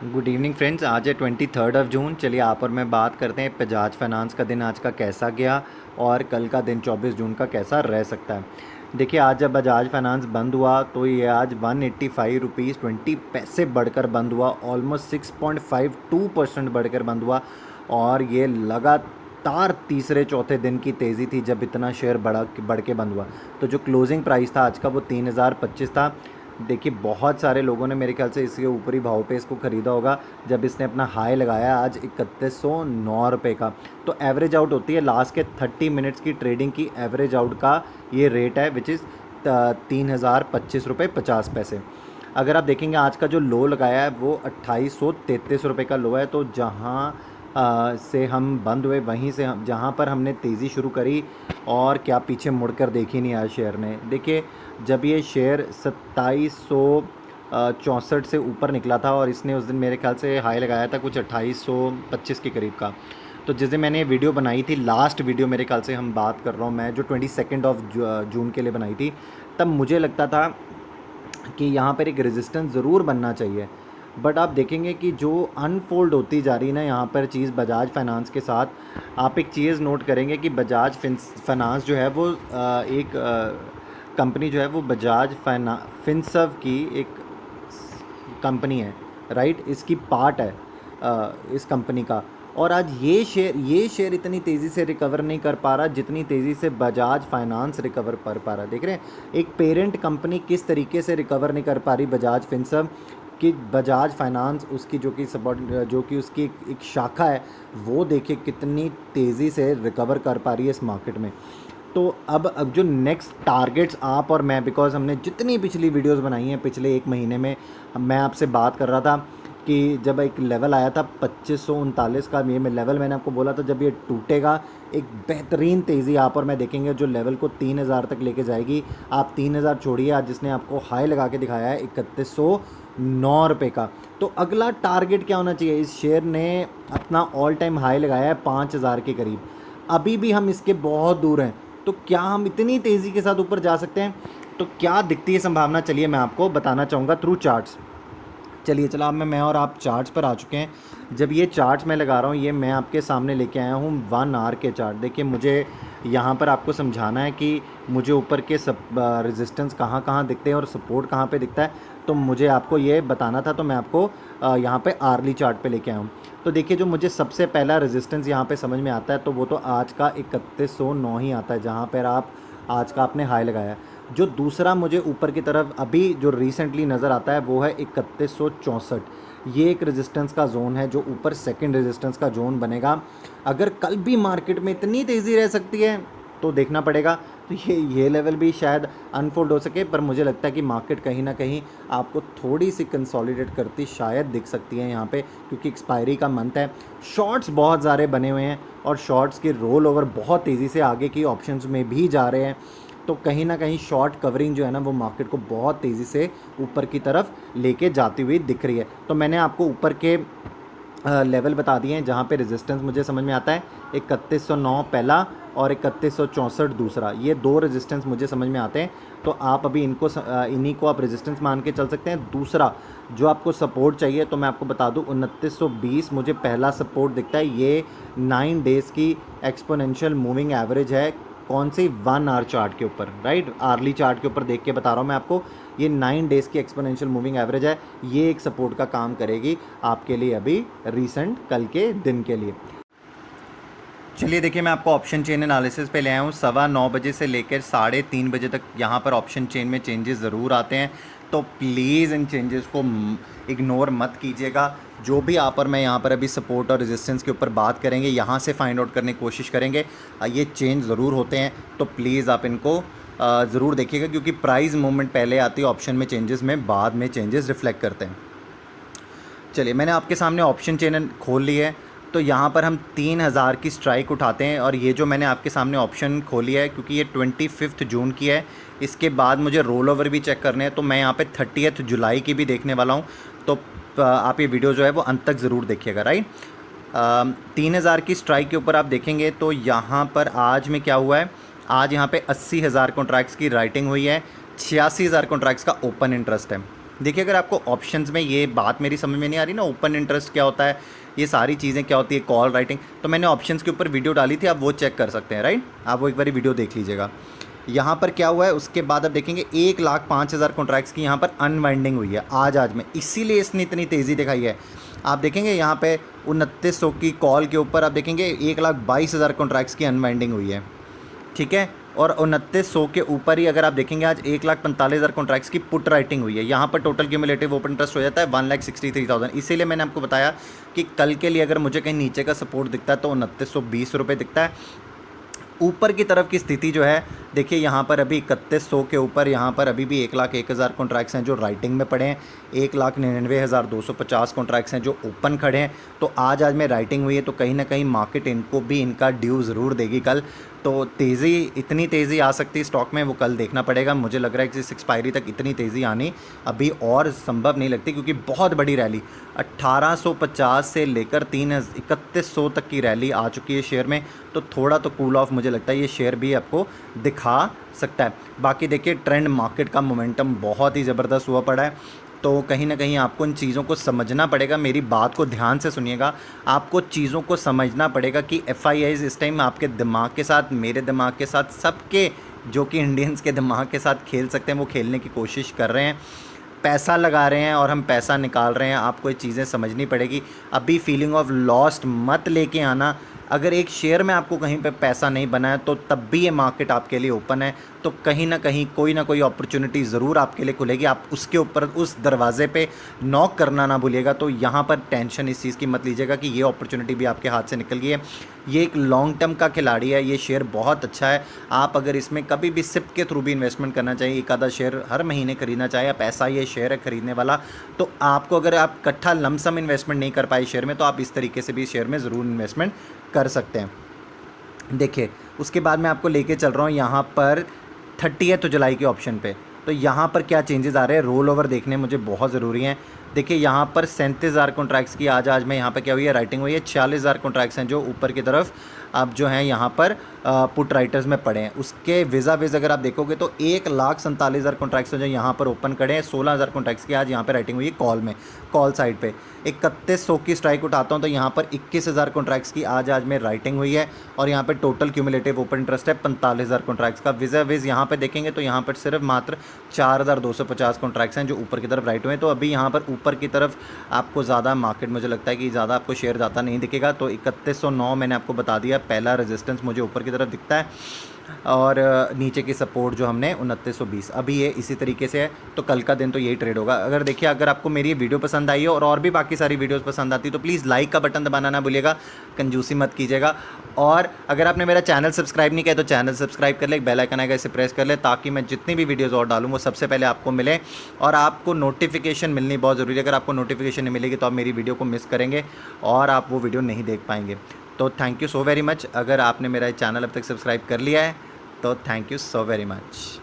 Good evening friends. आज है 23 जून। चलिए आप और मैं बात करते हैं बजाज फाइनेंस का दिन आज का कैसा गया और कल का दिन 24 जून का कैसा रह सकता है। देखिए आज जब बजाज फाइनेंस बंद हुआ तो ये आज 185 रुपीज़ 20 पैसे बढ़कर बंद हुआ। ऑलमोस्ट 6.52% बढ़कर बंद हुआ और ये लगातार तीसरे चौथे दिन की तेज़ी थी जब इतना शेयर बढ़ के बंद हुआ। तो जो क्लोजिंग प्राइस था आज का वो 3025 था। देखिए बहुत सारे लोगों ने मेरे ख्याल से इसके ऊपरी भाव पे इसको ख़रीदा होगा जब इसने अपना हाई लगाया आज 3109 रुपये का। तो एवरेज आउट होती है लास्ट के 30 मिनट्स की ट्रेडिंग की एवरेज आउट का ये रेट है विच इज़ 3025 रुपये 50 पैसे। अगर आप देखेंगे आज का जो लो लगाया है वो 2833 रुपये का लो है। तो जहाँ से हम बंद हुए वहीं से हम जहाँ पर हमने तेज़ी शुरू करी और क्या पीछे मुड़कर देखी नहीं आज शेयर ने। देखिए जब ये शेयर 2764 से ऊपर निकला था और इसने उस दिन मेरे ख्याल से हाई लगाया था कुछ 2825 के करीब का। तो जिस दिन मैंने ये वीडियो बनाई थी, लास्ट वीडियो मेरे ख्याल से हम बात कर रहा हूँ मैं, जो 22 जून के लिए बनाई थी, तब मुझे लगता था कि यहाँ पर एक रेजिस्टेंस ज़रूर बनना चाहिए। बट आप देखेंगे कि जो अनफोल्ड होती जा रही है ना यहाँ पर चीज़ बजाज फाइनेंस के साथ, आप एक चीज़ नोट करेंगे कि बजाज फाइनेंस जो है वो एक कंपनी जो है वो बजाज फिनसर्व की एक कंपनी है, राइट। इसकी पार्ट है इस कंपनी का। और आज ये शेयर इतनी तेज़ी से रिकवर नहीं कर पा रहा जितनी तेज़ी से बजाज फाइनेंस रिकवर कर पा रहा। देख रहे हैं एक पेरेंट कंपनी किस तरीके से रिकवर नहीं कर पा रही बजाज फिनसर्व कि बजाज फाइनेंस उसकी जो कि उसकी एक शाखा है वो देखिए कितनी तेज़ी से रिकवर कर पा रही है इस मार्केट में। तो अब जो नेक्स्ट टारगेट्स आप और मैं, बिकॉज हमने जितनी पिछली वीडियोस बनाई हैं पिछले एक महीने में, मैं आपसे बात कर रहा था कि जब एक लेवल आया था 2539 का, ये लेवल मैंने आपको बोला था जब ये टूटेगा एक बेहतरीन तेज़ी आप और मैं देखेंगे जो लेवल को 3000 तक लेके जाएगी। आप 3000 छोड़िए, आज जिसने आपको हाई लगा के दिखाया है 3109 रुपये का। तो अगला टारगेट क्या होना चाहिए। इस शेयर ने अपना ऑल टाइम हाई लगाया है 5000 के करीब। अभी भी हम इसके बहुत दूर हैं। तो क्या हम इतनी तेज़ी के साथ ऊपर जा सकते हैं? तो क्या दिखती है संभावना, चलिए मैं आपको बताना चाहूँगा थ्रू चार्ट्स। चलिए चला अब मैं और आप चार्ट्स पर आ चुके हैं। जब ये चार्ट्स मैं लगा रहा हूँ, ये मैं आपके सामने लेके आया हूँ 1 आवर के चार्ट। देखिए मुझे यहाँ पर आपको समझाना है कि मुझे ऊपर के सब रेजिस्टेंस कहाँ कहाँ दिखते हैं और सपोर्ट कहाँ पे दिखता है। तो मुझे आपको ये बताना था, तो मैं आपको यहाँ पे आर्ली चार्ट पे लेके आया हूँ। तो देखिए जो मुझे सबसे पहला रेजिस्टेंस यहाँ पे समझ में आता है तो वो तो आज का 3109 ही आता है, जहाँ पर आप आज का आपने हाई लगाया। जो दूसरा मुझे ऊपर की तरफ अभी जो रिसेंटली नज़र आता है वो है 3164। ये एक रेजिस्टेंस का जोन है जो ऊपर सेकंड रेजिस्टेंस का जोन बनेगा। अगर कल भी मार्केट में इतनी तेज़ी रह सकती है तो देखना पड़ेगा। तो ये लेवल भी शायद अनफोल्ड हो सके, पर मुझे लगता है कि मार्केट कहीं ना कहीं आपको थोड़ी सी कंसोलिडेट करती शायद दिख सकती है यहाँ पे, क्योंकि एक्सपायरी का मंथ है। शॉर्ट्स बहुत सारे बने हुए हैं और शॉर्ट्स के रोल ओवर बहुत तेज़ी से आगे की ऑप्शंस में भी जा रहे हैं। तो कहीं ना कहीं शॉर्ट कवरिंग जो है ना वो मार्केट को बहुत तेज़ी से ऊपर की तरफ लेके जाती हुई दिख रही है। तो मैंने आपको ऊपर के लेवल बता दिए हैं जहाँ पे रेजिस्टेंस मुझे समझ में आता है 3109 पहला और 3164 दूसरा। ये दो रेजिस्टेंस मुझे समझ में आते हैं। तो आप अभी इन्हीं को आप रेजिस्टेंस मान के चल सकते हैं। दूसरा जो आपको सपोर्ट चाहिए तो मैं आपको बता दूं 2920 मुझे पहला सपोर्ट दिखता है। ये 9 डेज़ की एक्सपोनेंशियल मूविंग एवरेज है। कौन सी? 1 आवर चार्ट के ऊपर, राइट। आर्ली चार्ट के ऊपर देख के बता रहा हूँ मैं आपको। ये 9 डेज़ की एक्सपोनेंशियल मूविंग एवरेज है। ये एक सपोर्ट का काम करेगी आपके लिए अभी रीसेंट कल के दिन के लिए। चलिए देखिए मैं आपको ऑप्शन चेन एनालिसिस पे ले आया हूँ। 9:15 बजे से लेकर 3:30 बजे तक यहाँ पर ऑप्शन चेन में चेंजेस ज़रूर आते हैं। तो प्लीज़ इन चेंजेस को इग्नोर मत कीजिएगा। जो भी आप और मैं यहाँ पर अभी सपोर्ट और रेजिस्टेंस के ऊपर बात करेंगे, यहाँ से फाइंड आउट करने की कोशिश करेंगे। ये चेंज ज़रूर होते हैं, तो प्लीज़ आप इनको ज़रूर देखिएगा, क्योंकि प्राइस मूवमेंट पहले आती है ऑप्शन में चेंजेस में, बाद में चेंजेस रिफ्लेक्ट करते हैं। चलिए मैंने आपके सामने ऑप्शन चेन खोल ली है। तो यहाँ पर हम 3000 की स्ट्राइक उठाते हैं। और ये जो मैंने आपके सामने ऑप्शन खोली है, क्योंकि ये 25 जून की है, इसके बाद मुझे रोल ओवर भी चेक करने हैं। तो मैं यहाँ पे 30 जुलाई की भी देखने वाला हूँ। तो आप ये वीडियो जो है वो अंत तक ज़रूर देखिएगा, राइट। 3000 की स्ट्राइक के ऊपर आप देखेंगे तो यहाँ पर आज में क्या हुआ है, आज यहाँ पे 80,000 कॉन्ट्रैक्ट्स की राइटिंग हुई है, 86,000 कॉन्ट्रैक्ट्स का ओपन इंटरेस्ट है। देखिए, अगर आपको ऑप्शंस में ये बात मेरी समझ में नहीं आ रही ना, ओपन इंटरेस्ट क्या होता है, ये सारी चीज़ें क्या होती है, कॉल राइटिंग, तो मैंने ऑप्शंस के ऊपर वीडियो डाली थी, आप वो चेक कर सकते हैं, राइट। आप वो एक बार वीडियो देख लीजिएगा। यहाँ पर क्या हुआ है, उसके बाद आप देखेंगे 1,05,000 कॉन्ट्रैक्ट्स की यहाँ पर अनवाइंडिंग हुई है आज में, इसीलिए इसने इतनी तेज़ी दिखाई है। आप देखेंगे यहाँ पे 2900 की कॉल के ऊपर आप देखेंगे 1,22,000 कॉन्ट्रैक्ट्स की अनवाइंडिंग हुई है, ठीक है। और 2900 के ऊपर ही अगर आप देखेंगे आज 1,45,000 कॉन्ट्रैक्ट्स की पुट राइटिंग हुई है। यहाँ पर टोटल क्यूमुलेटिव ओपन इंटरेस्ट हो जाता है 1,63,000। इसीलिए मैंने आपको बताया कि कल के लिए अगर मुझे कहीं नीचे का सपोर्ट दिखता है तो 2920 रुपये दिखता है। ऊपर की तरफ की स्थिति जो है, देखिए यहाँ पर अभी 3100 के ऊपर यहाँ पर अभी भी 1,01,000 कॉन्ट्रैक्ट्स हैं जो राइटिंग में पड़े हैं, 1,99,250 कॉन्ट्रैक्ट्स हैं जो ओपन खड़े हैं। तो आज में राइटिंग हुई है, तो कहीं ना कहीं मार्केट इनको भी इनका ड्यू ज़रूर देगी कल। तो तेज़ी, इतनी तेज़ी आ सकती है स्टॉक में, वो कल देखना पड़ेगा। मुझे लग रहा है कि इस एक्सपायरी तक इतनी तेज़ी आनी अभी और संभव नहीं लगती, क्योंकि बहुत बड़ी रैली 1850 से लेकर 3100 तक की रैली आ चुकी है शेयर में। तो थोड़ा तो कूल ऑफ मुझे लगता है ये शेयर भी आपको दिखा सकता है। बाकी देखिए, ट्रेंड मार्केट का मोमेंटम बहुत ही ज़बरदस्त हुआ पड़ा है, तो कहीं ना कहीं आपको इन चीज़ों को समझना पड़ेगा। मेरी बात को ध्यान से सुनिएगा, आपको चीज़ों को समझना पड़ेगा कि FIIs इस टाइम आपके दिमाग के साथ, मेरे दिमाग के साथ, सबके जो कि इंडियंस के दिमाग के साथ खेल सकते हैं वो खेलने की कोशिश कर रहे हैं। पैसा लगा रहे हैं और हम पैसा निकाल रहे हैं, आपको ये चीज़ें समझनी पड़ेगी। अभी फीलिंग ऑफ लॉस्ट मत लेके आना। अगर एक शेयर में आपको कहीं पे पैसा नहीं बना है तो तब भी ये मार्केट आपके लिए ओपन है, तो कहीं ना कोई अपॉर्चुनिटी ज़रूर आपके लिए खुलेगी। आप उसके ऊपर, उस दरवाजे पे नॉक करना ना भूलिएगा। तो यहाँ पर टेंशन इस चीज़ की मत लीजिएगा कि ये अपॉर्चुनिटी भी आपके हाथ से निकल गई है। ये एक लॉन्ग टर्म का खिलाड़ी है, ये शेयर बहुत अच्छा है। आप अगर इसमें कभी भी सिप के थ्रू भी इन्वेस्टमेंट करना चाहिए, एक आधा शेयर हर महीने खरीदना चाहे, आप ऐसा ये शेयर है खरीदने वाला, तो आपको, अगर आप इकट्ठा लमसम इन्वेस्टमेंट नहीं कर पाए शेयर में, तो आप इस तरीके से भी शेयर में ज़रूर इन्वेस्टमेंट कर सकते हैं। देखिए, उसके बाद मैं आपको लेके चल रहा हूँ यहाँ पर 30 जुलाई के ऑप्शन पे। तो यहाँ पर क्या चेंजेस आ रहे हैं, रोल ओवर देखने मुझे बहुत ज़रूरी हैं। देखिए, यहाँ पर 37,000 कॉन्ट्रैक्ट्स की आज में यहाँ पर क्या हुई है, राइटिंग हुई है। 46,000 कॉन्ट्रैक्ट्स हैं जो ऊपर की तरफ अब जो हैं यहाँ पर पुट राइटर्स में पड़े हैं। उसके विज़ा अगर आप देखोगे तो 1,47,000 कॉन्ट्रैक्ट्स जो यहाँ पर ओपन खड़े हैं। 16,000 कॉन्ट्रैक्ट्स की आज यहाँ पर राइटिंग हुई है कॉल में, कॉल साइड पे। 3100 की स्ट्राइक उठाता हूँ तो यहाँ पर 21,000 कॉन्ट्रैक्ट्स की आज में राइटिंग हुई है। और यहाँ पर टोटल क्यूमुलेटिव ओपन इंटरेस्ट है 45,000 कॉन्ट्रैक्ट्स का। विज़ा यहाँ पर देखेंगे तो यहाँ पर सिर्फ मात्र 4,250 कॉन्ट्रैक्ट्स हैं जो ऊपर की तरफ राइट हुए हैं। तो अभी यहाँ पर ऊपर की तरफ आपको ज़्यादा मार्केट, मुझे लगता है कि ज़्यादा आपको शेयर ज़्यादा नहीं दिखेगा। तो 3109 मैंने आपको बता दिया, पहला रेजिस्टेंस मुझे ऊपर की तरफ दिखता है, और नीचे की सपोर्ट जो हमने 2920, अभी ये इसी तरीके से है। तो कल का दिन तो यही ट्रेड होगा। अगर देखिए, अगर आपको मेरी ये वीडियो पसंद आई हो और भी बाकी सारी वीडियोस पसंद आती तो प्लीज़ लाइक का बटन दबाना ना भूलिएगा, कंजूसी मत कीजिएगा। और अगर आपने मेरा चैनल सब्सक्राइब नहीं किया तो चैनल सब्सक्राइब कर ले, एक बेल आइकन आएगा, इसे प्रेस कर ले, ताकि मैं जितनी भी वीडियोज़ और डालूँ वो सबसे पहले आपको मिले। और आपको नोटिफिकेशन मिलनी बहुत ज़रूरी है। अगर आपको नोटिफिकेशन नहीं मिलेगी तो आप मेरी वीडियो को मिस करेंगे और आप वो वीडियो नहीं देख पाएंगे। तो thank you so very much. अगर आपने मेरा चैनल अब तक सब्सक्राइब कर लिया है तो thank you so very much.